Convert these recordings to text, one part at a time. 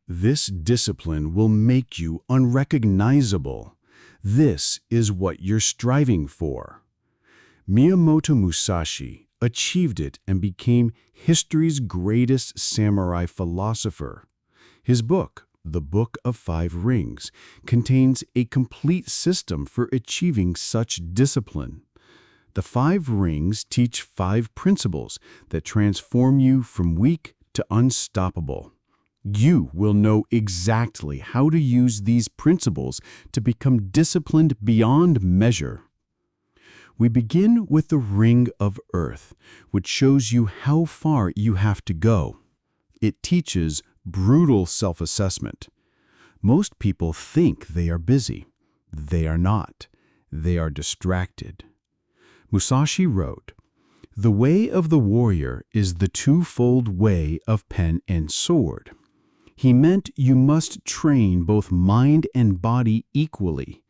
This discipline will make you unrecognizable. This is what you're striving for. Miyamoto Musashi achieved it and became history's greatest samurai philosopher. His book, The Book of Five Rings, contains a complete system for achieving such discipline. The five rings teach five principles that transform you from weak to unstoppable. You will know exactly how to use these principles to become disciplined beyond measure. We begin with the Ring of Earth, which shows you how far you have to go. It teaches brutal self-assessment. Most people think they are busy. They are not. They are distracted. Musashi wrote, "The way of the warrior is the twofold way of pen and sword." He meant you must train both mind and body equally.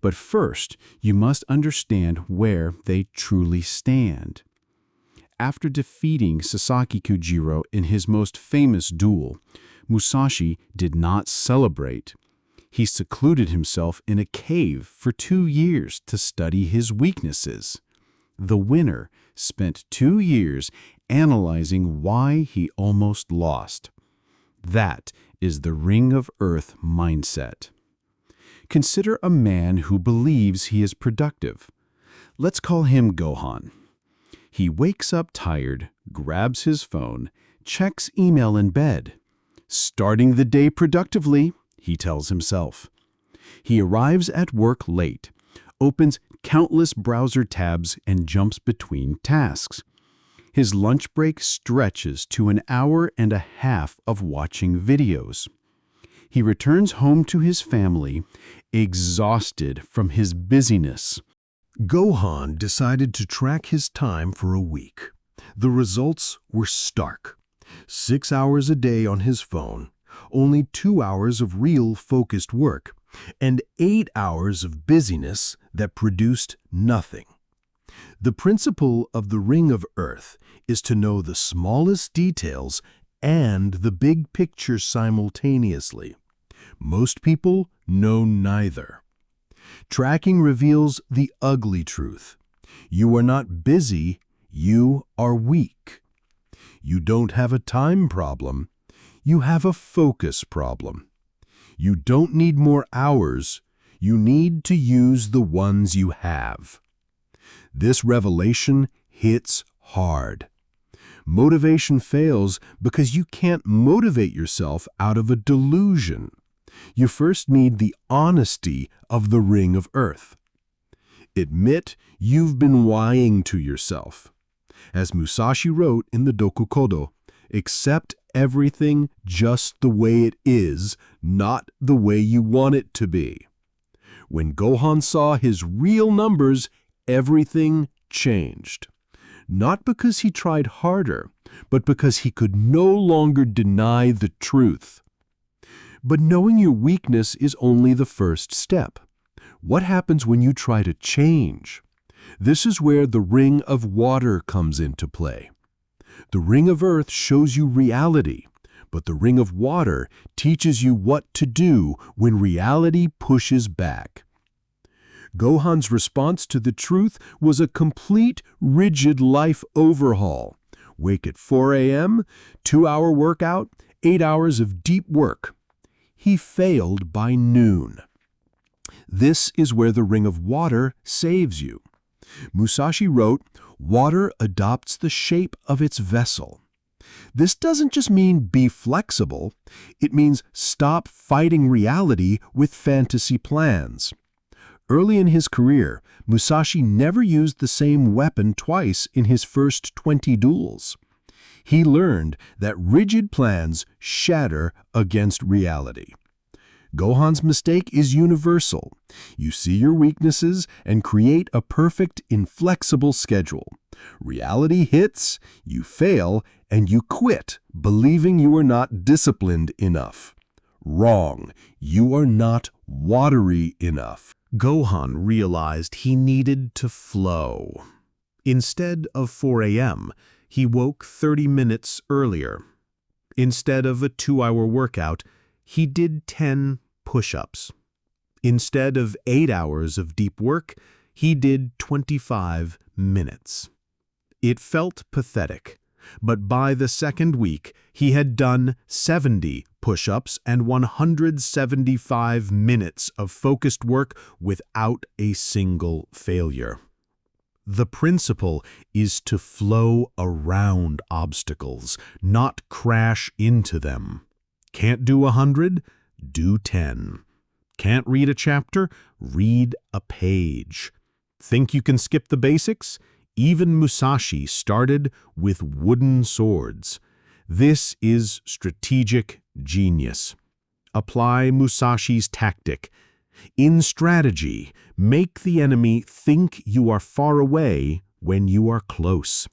But first, you must understand where they truly stand. After defeating Sasaki Kujiro in his most famous duel, Musashi did not celebrate. He secluded himself in a cave for 2 years to study his weaknesses. The winner spent 2 years analyzing why he almost lost. That is the Ring of Earth mindset. Consider a man who believes he is productive. Let's call him Gohan. He wakes up tired, grabs his phone, checks email in bed. Starting the day productively, he tells himself. He arrives at work late, opens countless browser tabs and jumps between tasks. His lunch break stretches to an hour and a half of watching videos. He returns home to his family, exhausted from his busyness. Gohan decided to track his time for a week. The results were stark. 6 hours a day on his phone, only 2 hours of real focused work, and 8 hours of busyness that produced nothing. The principle of the Ring of Earth is to know the smallest details and the big picture simultaneously. Most people know neither. Tracking reveals the ugly truth. You are not busy, you are weak. You don't have a time problem, you have a focus problem. You don't need more hours, you need to use the ones you have. This revelation hits hard. Motivation fails because you can't motivate yourself out of a delusion. You first need the honesty of the Ring of Earth. Admit you've been lying to yourself. As Musashi wrote in the Dokukodo, accept everything just the way it is, not the way you want it to be. When Gohan saw his real numbers, everything changed. Not because he tried harder, but because he could no longer deny the truth. But knowing your weakness is only the first step. What happens when you try to change? This is where the Ring of Water comes into play. The Ring of Earth shows you reality, but the Ring of Water teaches you what to do when reality pushes back. Gohan's response to the truth was a complete, rigid life overhaul. Wake at 4 a.m., 2-hour workout, 8 hours of deep work. He failed by noon. This is where the Ring of Water saves you. Musashi wrote, "Water adopts the shape of its vessel." This doesn't just mean be flexible. It means stop fighting reality with fantasy plans. Early in his career, Musashi never used the same weapon twice in his first 20 duels. He learned that rigid plans shatter against reality. Gohan's mistake is universal. You see your weaknesses and create a perfect, inflexible schedule. Reality hits, you fail, and you quit, believing you are not disciplined enough. Wrong. You are not watery enough. Gohan realized he needed to flow. Instead of 4 a.m., he woke 30 minutes earlier. Instead of a 2-hour workout, he did 10 push-ups. Instead of 8 hours of deep work, he did 25 minutes. It felt pathetic, but by the second week, he had done 70 push-ups and 175 minutes of focused work without a single failure. The principle is to flow around obstacles, not crash into them. Can't do 100? Do 10. Can't read a chapter? Read a page. Think you can skip the basics? Even Musashi started with wooden swords. This is strategic genius. Apply Musashi's tactic. In strategy, make the enemy think you are far away when you are close.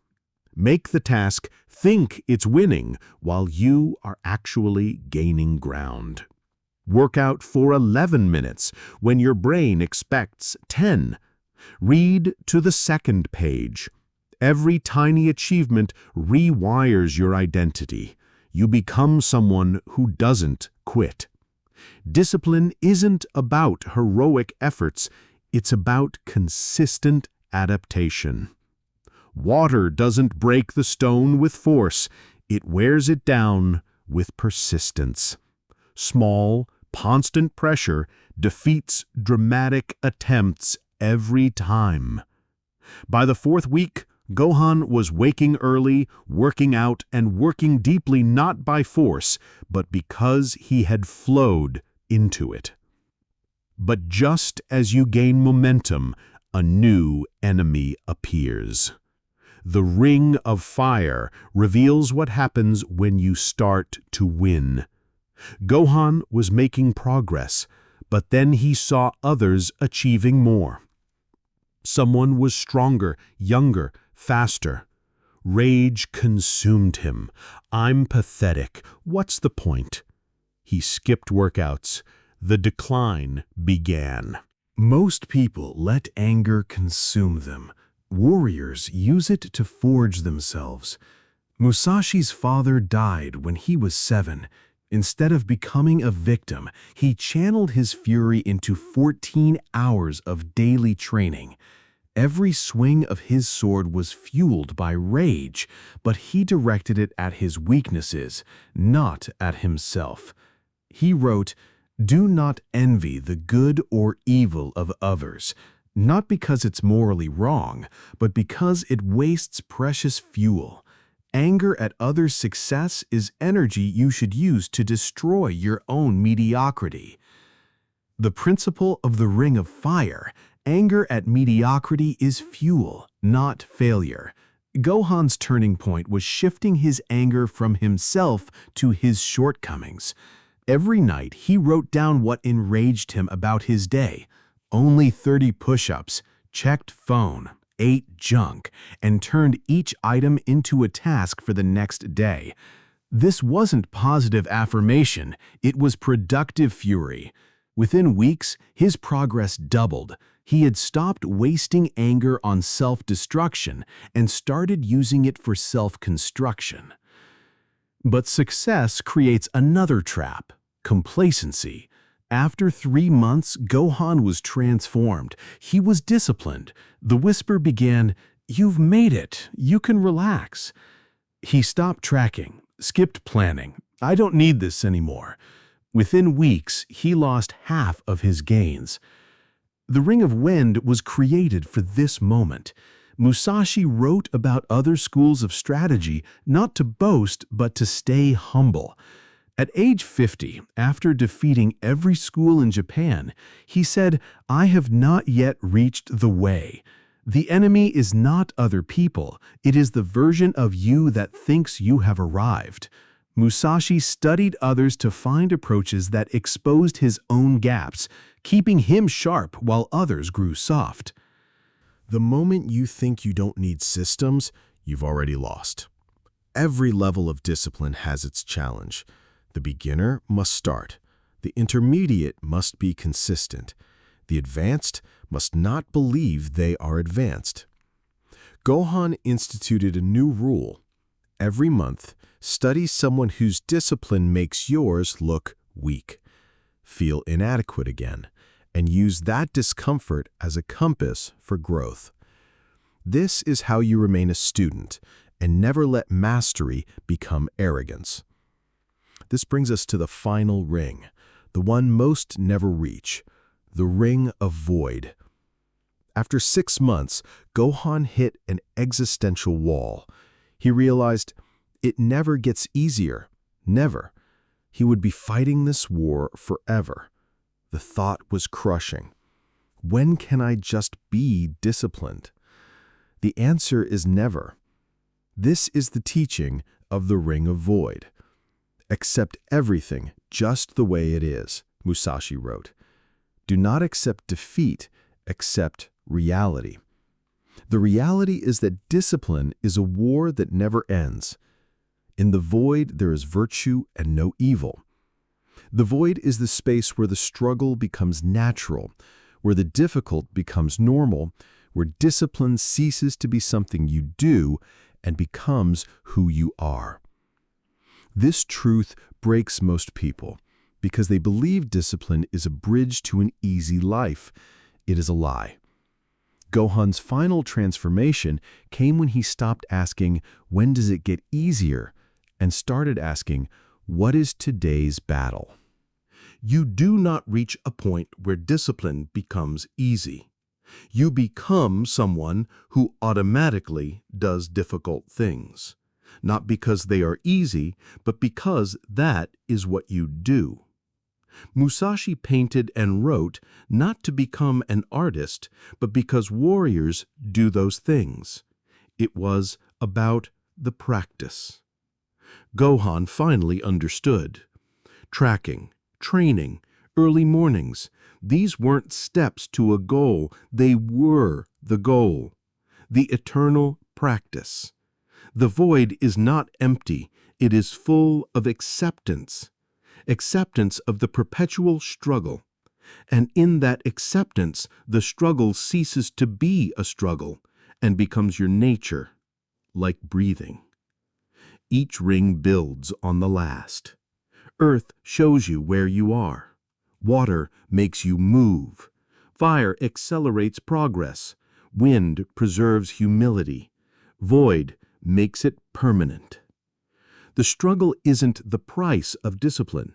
Make the task think it's winning while you are actually gaining ground. Work out for 11 minutes when your brain expects 10. Read to the second page. Every tiny achievement rewires your identity. You become someone who doesn't quit. Discipline isn't about heroic efforts, it's about consistent adaptation. Water doesn't break the stone with force, it wears it down with persistence. Small, constant pressure defeats dramatic attempts every time. By the fourth week, Gohan was waking early, working out, and working deeply not by force, but because he had flowed into it. But just as you gain momentum, a new enemy appears. The ring of fire reveals what happens when you start to win. Gohan was making progress, but then he saw others achieving more. Someone was stronger, younger, faster. Rage consumed him. I'm pathetic. What's the point? He skipped workouts. The decline began. Most people let anger consume them. Warriors use it to forge themselves. Musashi's father died when he was 7. Instead of becoming a victim, he channeled his fury into 14 hours of daily training. Every swing of his sword was fueled by rage, but he directed it at his weaknesses, not at himself. He wrote, "Do not envy the good or evil of others, not because it's morally wrong, but because it wastes precious fuel. Anger at others' success is energy you should use to destroy your own mediocrity." The principle of the Ring of Fire: anger at mediocrity is fuel, not failure. Gohan's turning point was shifting his anger from himself to his shortcomings. Every night, he wrote down what enraged him about his day. Only 30 push-ups, checked phone, ate junk, and turned each item into a task for the next day. This wasn't positive affirmation, it was productive fury. Within weeks, his progress doubled. He had stopped wasting anger on self-destruction and started using it for self-construction. But success creates another trap: complacency. After 3 months, Gohan was transformed. He was disciplined. The whisper began, "You've made it. You can relax." He stopped tracking, skipped planning. "I don't need this anymore." Within weeks, he lost half of his gains. The Ring of Wind was created for this moment. Musashi wrote about other schools of strategy, not to boast, but to stay humble. At age 50, after defeating every school in Japan, he said, "I have not yet reached the way. The enemy is not other people. It is the version of you that thinks you have arrived." Musashi studied others to find approaches that exposed his own gaps, keeping him sharp while others grew soft. The moment you think you don't need systems, you've already lost. Every level of discipline has its challenge. The beginner must start. The intermediate must be consistent. The advanced must not believe they are advanced. Gohan instituted a new rule. Every month, study someone whose discipline makes yours look weak, feel inadequate again, and use that discomfort as a compass for growth. This is how you remain a student and never let mastery become arrogance. This brings us to the final ring, the one most never reach, the ring of void. After 6 months, Gohan hit an existential wall. He realized it never gets easier, never. He would be fighting this war forever. The thought was crushing. When can I just be disciplined? The answer is never. This is the teaching of the Ring of Void. Accept everything just the way it is, Musashi wrote. Do not accept defeat, accept reality. The reality is that discipline is a war that never ends. In the void, there is virtue and no evil. The void is the space where the struggle becomes natural, where the difficult becomes normal, where discipline ceases to be something you do and becomes who you are. This truth breaks most people because they believe discipline is a bridge to an easy life. It is a lie. Gohan's final transformation came when he stopped asking, "When does it get easier?" and started asking, "What is today's battle?" You do not reach a point where discipline becomes easy. You become someone who automatically does difficult things, not because they are easy, but because that is what you do. Musashi painted and wrote not to become an artist, but because warriors do those things. It was about the practice. Gohan finally understood. Tracking, training, early mornings, these weren't steps to a goal, they were the goal. The eternal practice. The void is not empty, it is full of acceptance. Acceptance of the perpetual struggle. And in that acceptance, the struggle ceases to be a struggle and becomes your nature, like breathing. Each ring builds on the last. Earth shows you where you are. Water makes you move. Fire accelerates progress. Wind preserves humility. Void makes it permanent. The struggle isn't the price of discipline.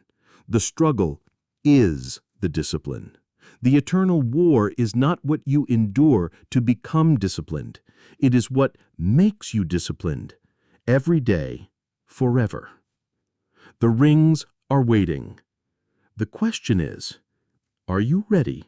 The struggle is the discipline. The eternal war is not what you endure to become disciplined. It is what makes you disciplined, every day, forever. The rings are waiting. The question is, are you ready?